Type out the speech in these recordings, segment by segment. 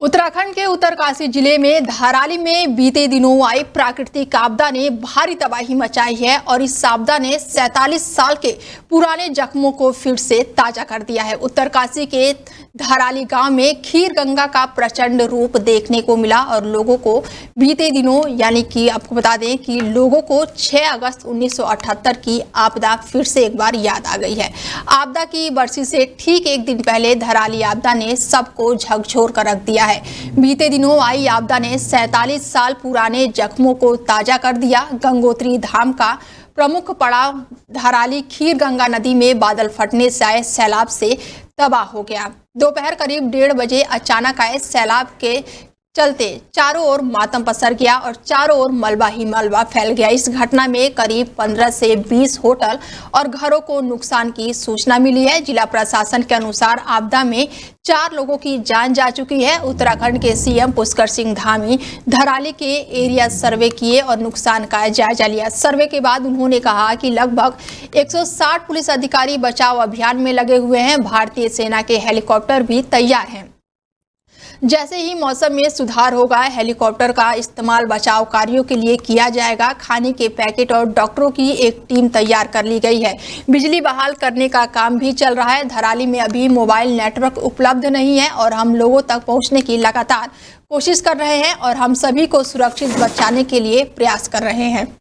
उत्तराखंड के उत्तरकाशी जिले में धाराली में बीते दिनों आई प्राकृतिक आपदा ने भारी तबाही मचाई है और इस आपदा ने 47 साल के पुराने जख्मों को फिर से ताजा कर दिया है। उत्तरकाशी के धाराली गांव में खीर गंगा का प्रचंड रूप देखने को मिला और लोगों को बीते दिनों यानी कि आपको बता दें कि लोगों को 6 अगस्त 1978 की आपदा फिर से एक बार याद आ गई है। आपदा की बरसी से ठीक एक दिन पहले धाराली आपदा ने सबको झकझोर कर रख दिया है। बीते दिनों आई आपदा ने 47 साल पुराने जख्मों को ताजा कर दिया। गंगोत्री धाम का प्रमुख पड़ाव धाराली खीर गंगा नदी में बादल फटने से आए सैलाब से तबाह हो गया। दोपहर करीब 1:30 बजे अचानक आए सैलाब के चलते चारों ओर मातम पसर गया और चारों ओर मलबा ही मलबा फैल गया। इस घटना में करीब 15 से 20 होटल और घरों को नुकसान की सूचना मिली है। जिला प्रशासन के अनुसार आपदा में 4 लोगों की जान जा चुकी है। उत्तराखंड के सीएम पुष्कर सिंह धामी धराली के एरिया सर्वे किए और नुकसान का जायजा लिया। सर्वे के बाद उन्होंने कहा कि लगभग 160 पुलिस अधिकारी बचाव अभियान में लगे हुए हैं। भारतीय सेना के हेलीकॉप्टर भी तैयार हैं। जैसे ही मौसम में सुधार होगा हेलीकॉप्टर का इस्तेमाल बचाव कार्यों के लिए किया जाएगा। खाने के पैकेट और डॉक्टरों की एक टीम तैयार कर ली गई है। बिजली बहाल करने का काम भी चल रहा है। धराली में अभी मोबाइल नेटवर्क उपलब्ध नहीं है और हम लोगों तक पहुंचने की लगातार कोशिश कर रहे हैं और हम सभी को सुरक्षित बचाने के लिए प्रयास कर रहे हैं।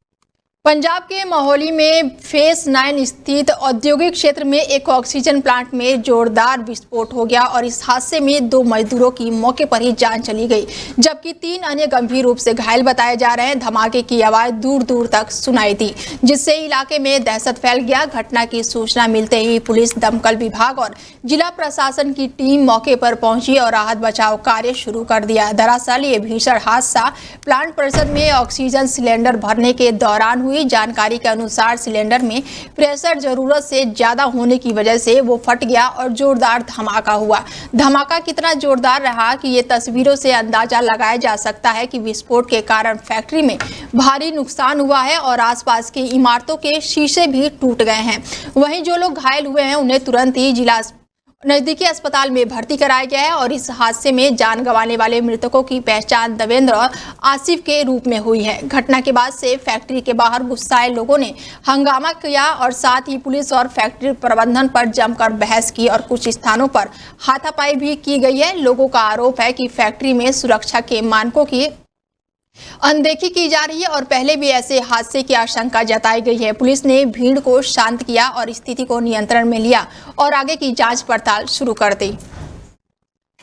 पंजाब के मोहाली में फेज 9 स्थित औद्योगिक क्षेत्र में एक ऑक्सीजन प्लांट में जोरदार विस्फोट हो गया और इस हादसे में 2 मजदूरों की मौके पर ही जान चली गई, जबकि 3 अन्य गंभीर रूप से घायल बताए जा रहे हैं। धमाके की आवाज दूर दूर तक सुनाई दी, जिससे इलाके में दहशत फैल गया। घटना की सूचना मिलते ही पुलिस, दमकल विभाग और जिला प्रशासन की टीम मौके पर पहुंची और राहत बचाव कार्य शुरू कर दिया। दरअसल ये भीषण हादसा प्लांट परिसर में ऑक्सीजन सिलेंडर भरने के दौरान हुई। जानकारी के अनुसार सिलेंडर में प्रेशर जरूरत से ज्यादा होने की वजह से वो फट गया और जोरदार धमाका हुआ। धमाका कितना जोरदार रहा कि ये तस्वीरों से अंदाजा लगाया जा सकता है कि विस्फोट के कारण फैक्ट्री में भारी नुकसान हुआ है और आसपास की इमारतों के शीशे भी टूट गए हैं। वहीं जो लोग घायल हुए हैं उन्हें तुरंत ही जिला नजदीकी अस्पताल में भर्ती कराया गया है और इस हादसे में जान गंवाने वाले मृतकों की पहचान देवेंद्र और आसिफ के रूप में हुई है। घटना के बाद से फैक्ट्री के बाहर गुस्साए लोगों ने हंगामा किया और साथ ही पुलिस और फैक्ट्री प्रबंधन पर जमकर बहस की और कुछ स्थानों पर हाथापाई भी की गई है। लोगों का आरोप है कि फैक्ट्री में सुरक्षा के मानकों की अनदेखी की जा रही है और पहले भी ऐसे हादसे की आशंका जताई गई है। पुलिस ने भीड़ को शांत किया और स्थिति को नियंत्रण में लिया और आगे की जांच पड़ताल शुरू कर दी।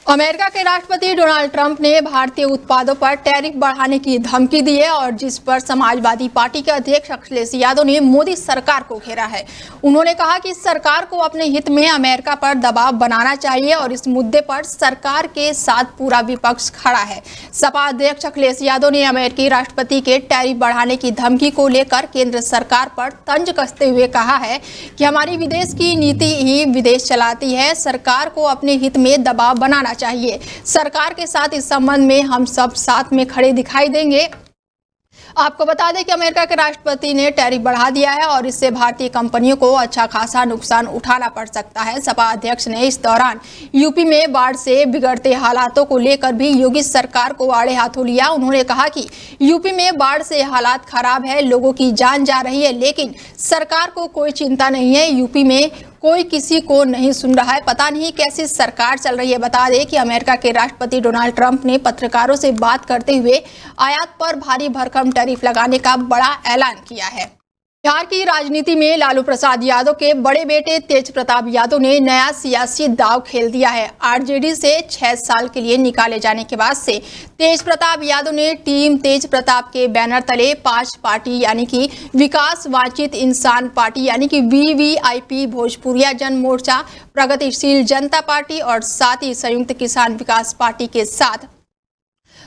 अमेरिका के राष्ट्रपति डोनाल्ड ट्रंप ने भारतीय उत्पादों पर टैरिफ बढ़ाने की धमकी दी है और जिस पर समाजवादी पार्टी के अध्यक्ष अखिलेश यादव ने मोदी सरकार को घेरा है। उन्होंने कहा कि सरकार को अपने हित में अमेरिका पर दबाव बनाना चाहिए और इस मुद्दे पर सरकार के साथ पूरा विपक्ष खड़ा है। सपा अध्यक्ष अखिलेश यादव ने अमेरिकी राष्ट्रपति के टैरिफ बढ़ाने की धमकी को लेकर केंद्र सरकार पर तंज कसते हुए कहा है कि हमारी विदेश की नीति ही विदेश चलाती है। सरकार को अपने हित में दबाव बनाना चाहिए। सरकार के साथ इस संबंध में हम सब साथ में खड़े दिखाई देंगे। आपको बता दें कि अमेरिका के राष्ट्रपति ने टैरिफ बढ़ा दिया है और इससे भारतीय कंपनियों को अच्छा खासा नुकसान उठाना पड़ सकता है। सपा अध्यक्ष ने इस दौरान यूपी में बाढ़ से बिगड़ते हालातों को लेकर भी योगी सरकार को आड़े हाथों लिया। उन्होंने कहा कि यूपी में बाढ़ से हालात खराब है, लोगों की जान जा रही है, लेकिन सरकार को कोई चिंता नहीं है। यूपी में कोई किसी को नहीं सुन रहा है, पता नहीं कैसी सरकार चल रही है। बता दें कि अमेरिका के राष्ट्रपति डोनाल्ड ट्रंप ने पत्रकारों से बात करते हुए आयात पर भारी भरकम टैरिफ लगाने का बड़ा ऐलान किया है। बिहार की राजनीति में लालू प्रसाद यादव के बड़े बेटे तेज प्रताप यादव ने नया सियासी दांव खेल दिया है। आरजेडी से 6 साल के लिए निकाले जाने के बाद से तेज प्रताप यादव ने टीम तेज प्रताप के बैनर तले 5 पार्टी यानी कि विकास वांछित इंसान पार्टी यानी कि VVIP, भोजपुरिया जन मोर्चा, प्रगतिशील जनता पार्टी और साथ ही संयुक्त किसान विकास पार्टी के साथ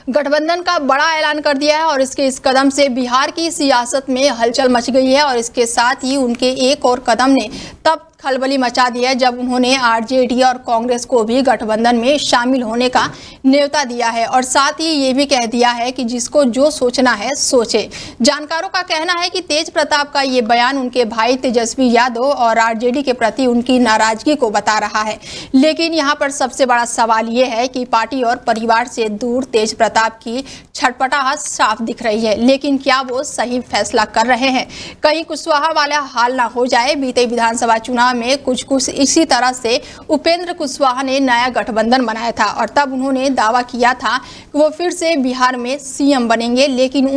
गठबंधन का बड़ा ऐलान कर दिया है और इसके इस कदम से बिहार की सियासत में हलचल मच गई है और इसके साथ ही उनके एक और कदम ने तब खलबली मचा दी है जब उन्होंने आरजेडी और कांग्रेस को भी गठबंधन में शामिल होने का न्योता दिया है और साथ ही ये भी कह दिया है कि जिसको जो सोचना है सोचे। जानकारों का कहना है कि तेज प्रताप का ये बयान उनके भाई तेजस्वी यादव और आरजेडी के प्रति उनकी नाराजगी को बता रहा है। लेकिन यहाँ पर सबसे बड़ा सवाल ये है कि पार्टी और परिवार से दूर तेज प्रताप की छटपटाहट साफ दिख रही है, लेकिन क्या वो सही फैसला कर रहे हैं? कहीं कुशवाहा वाला हाल ना हो जाए। बीते विधानसभा चुनाव में कुछ इसी तरह से उपेंद्र कुशवाहा ने नया गठबंधन बनाया था और तब उन्होंने दावा किया था कि वो फिर से बिहार में सीएम बनेंगे, लेकिन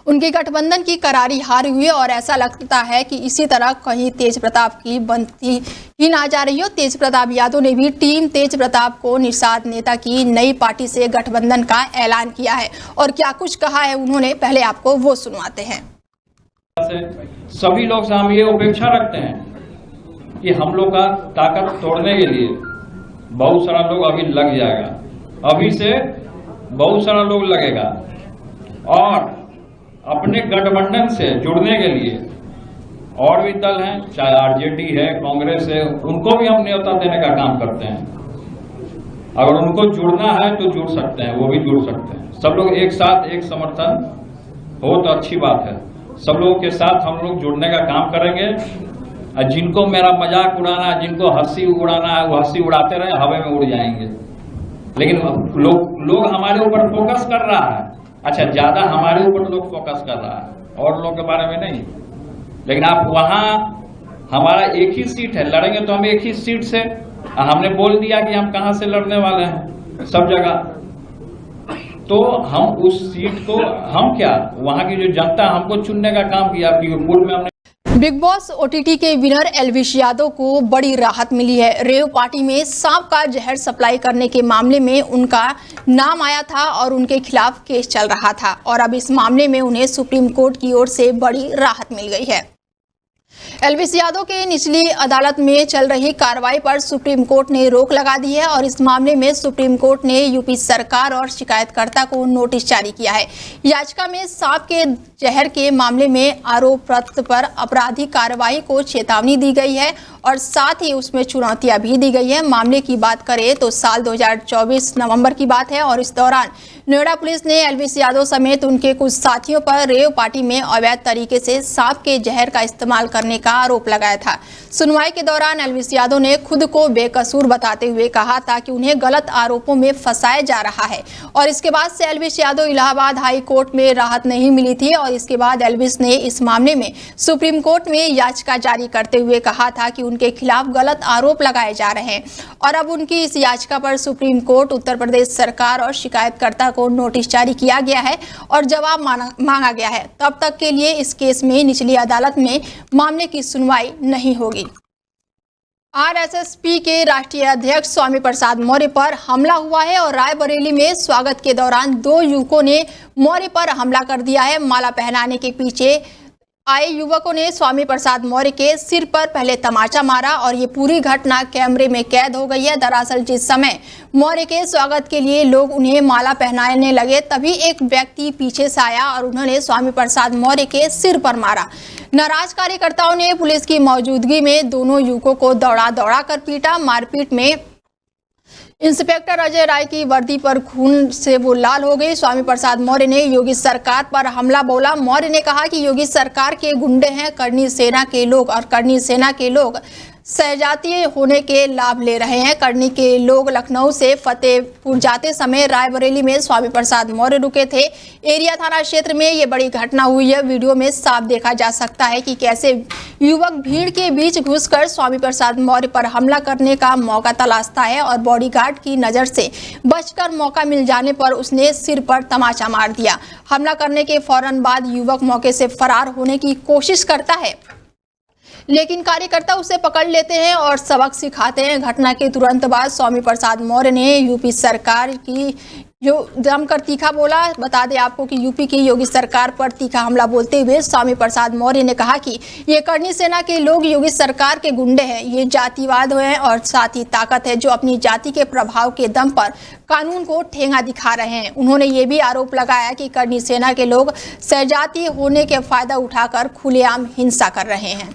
उनके गठबंधन की करारी हार हुई और ऐसा लगता है कि इसी तरह कहीं तेज प्रताप की बनती ही ना जा रही हो। तेज प्रताप यादव ने भी टीम तेज प्रताप को निषाद नेता की नई पार्टी से गठबंधन का ऐलान किया है और क्या कुछ कहा है उन्होंने, पहले आपको वो सुनवाते हैं। सभी लोग से हम ये अपेक्षा रखते हैं कि हम लोग का ताकत तोड़ने के लिए बहुत सारा लोग अभी लग जाएगा, अभी से बहुत सारा लोग लगेगा और अपने गठबंधन से जुड़ने के लिए और भी दल हैं, चाहे आरजेडी है, कांग्रेस है, उनको भी हम न्योता देने का काम करते हैं। अगर उनको जुड़ना है तो जुड़ सकते हैं, वो भी जुड़ सकते हैं। सब लोग एक साथ एक समर्थन हो तो अच्छी बात है। सब लोगों के साथ हम लोग जुड़ने का काम करेंगे और जिनको मेरा मजाक उड़ाना है, जिनको हंसी उड़ाना है, वो हंसी उड़ाते रहे, हवा में उड़ जाएंगे। लेकिन लोग हमारे ऊपर फोकस कर रहा है, अच्छा ज्यादा हमारे ऊपर लोग फोकस कर रहा है और लोगों के बारे में नहीं। लेकिन आप वहां हमारा एक ही सीट है, लड़ेंगे तो हम एक ही सीट से, हमने बोल दिया कि हम कहां से लड़ने वाले हैं सब जगह, तो हम उस सीट को हम क्या वहां की जो जनता हमको चुनने का काम किया। पूर्व में हमने बिग बॉस ओटीटी के विनर एल्विश यादव को बड़ी राहत मिली है। रेव पार्टी में सांप का जहर सप्लाई करने के मामले में उनका नाम आया था और उनके खिलाफ केस चल रहा था और अब इस मामले में उन्हें सुप्रीम कोर्ट की ओर से बड़ी राहत मिल गई है। एल्विश यादव के निचली अदालत में चल रही कार्रवाई पर सुप्रीम कोर्ट ने रोक लगा दी है और इस मामले में सुप्रीम कोर्ट ने यूपी सरकार और शिकायतकर्ता को नोटिस जारी किया है। याचिका में सांप के जहर के मामले में आरोप पत्र पर आपराधिक कार्रवाई को चेतावनी दी गई है और साथ ही उसमें चुनौतियां भी दी गई है। मामले की बात करें तो साल 2024 नवंबर की बात है और इस दौरान नोएडा पुलिस ने एल्विश यादव समेत उनके कुछ साथियों पर रेव पार्टी में अवैध तरीके से सांप के जहर का इस्तेमाल करने का आरोप लगाया था। सुनवाई के दौरान एल्विश यादव ने खुद को बेकसूर बताते हुए कहा था कि उन्हें गलत आरोपों में फंसाया जा रहा है और इसके बाद से एल्विश यादव इलाहाबाद हाई कोर्ट में राहत नहीं मिली थी और इसके बाद एल्विश ने इस मामले में सुप्रीम कोर्ट में याचिका जारी करते हुए कहा था कि उनके खिलाफ गलत आरोप लगाए जा रहे हैं और अब उनकी इस याचिका पर सुप्रीम कोर्ट, उत्तर प्रदेश सरकार और शिकायतकर्ता को नोटिस जारी किया गया है और जवाब मांगा गया है। तब तक के लिए इस केस में निचली अदालत में मामले की सुनवाई नहीं होगी। आरएसएस-पी के राष्ट्रीय अध्यक्ष स्वामी प्रसाद मौर्य पर हमला हुआ है और रायबरेली में स्वागत के दौरान 2 युवकों ने मौर्य पर हमला कर दिया है। माला पहनाने के पीछे आए युवकों ने स्वामी प्रसाद मौर्य के सिर पर पहले तमाचा मारा और ये पूरी घटना कैमरे में कैद हो गई है। दरअसल जिस समय मौर्य के स्वागत के लिए लोग उन्हें माला पहनाने लगे तभी एक व्यक्ति पीछे से आया और उन्होंने स्वामी प्रसाद मौर्य के सिर पर मारा। नाराज कार्यकर्ताओं ने पुलिस की मौजूदगी में दोनों युवकों को दौड़ा कर पीटा। मारपीट में इंस्पेक्टर अजय राय की वर्दी पर खून से वो लाल हो गई। स्वामी प्रसाद मौर्य ने योगी सरकार पर हमला बोला। मौर्य ने कहा कि योगी सरकार के गुंडे हैं कर्णी सेना के लोग और कर्णी सेना के लोग सहजातीय होने के लाभ ले रहे हैं। कर्णी के लोग लखनऊ से फतेहपुर जाते समय रायबरेली में स्वामी प्रसाद मौर्य रुके थे। एरिया थाना क्षेत्र में ये बड़ी घटना हुई है। वीडियो में साफ देखा जा सकता है कि कैसे युवक भीड़ के बीच घुसकर स्वामी प्रसाद मौर्य पर हमला करने का मौका तलाशता है और बॉडीगार्ड की नजर से बचकर मौका मिल जाने पर उसने सिर पर तमाचा मार दिया। हमला करने के फौरन बाद युवक मौके से फरार होने की कोशिश करता है, लेकिन कार्यकर्ता उसे पकड़ लेते हैं और सबक सिखाते हैं। घटना के तुरंत बाद स्वामी प्रसाद मौर्य ने यूपी सरकार की जो जमकर तीखा बोला। बता दें आपको कि यूपी की योगी सरकार पर तीखा हमला बोलते हुए स्वामी प्रसाद मौर्य ने कहा कि ये कर्णी सेना के लोग योगी सरकार के गुंडे हैं, ये जातिवाद हैं और साथ ही ताकत है जो अपनी जाति के प्रभाव के दम पर कानून को ठेंगा दिखा रहे हैं। उन्होंने ये भी आरोप लगाया कि कर्णी सेना के लोग सहजातीय होने के फायदा उठाकर खुलेआम हिंसा कर रहे हैं।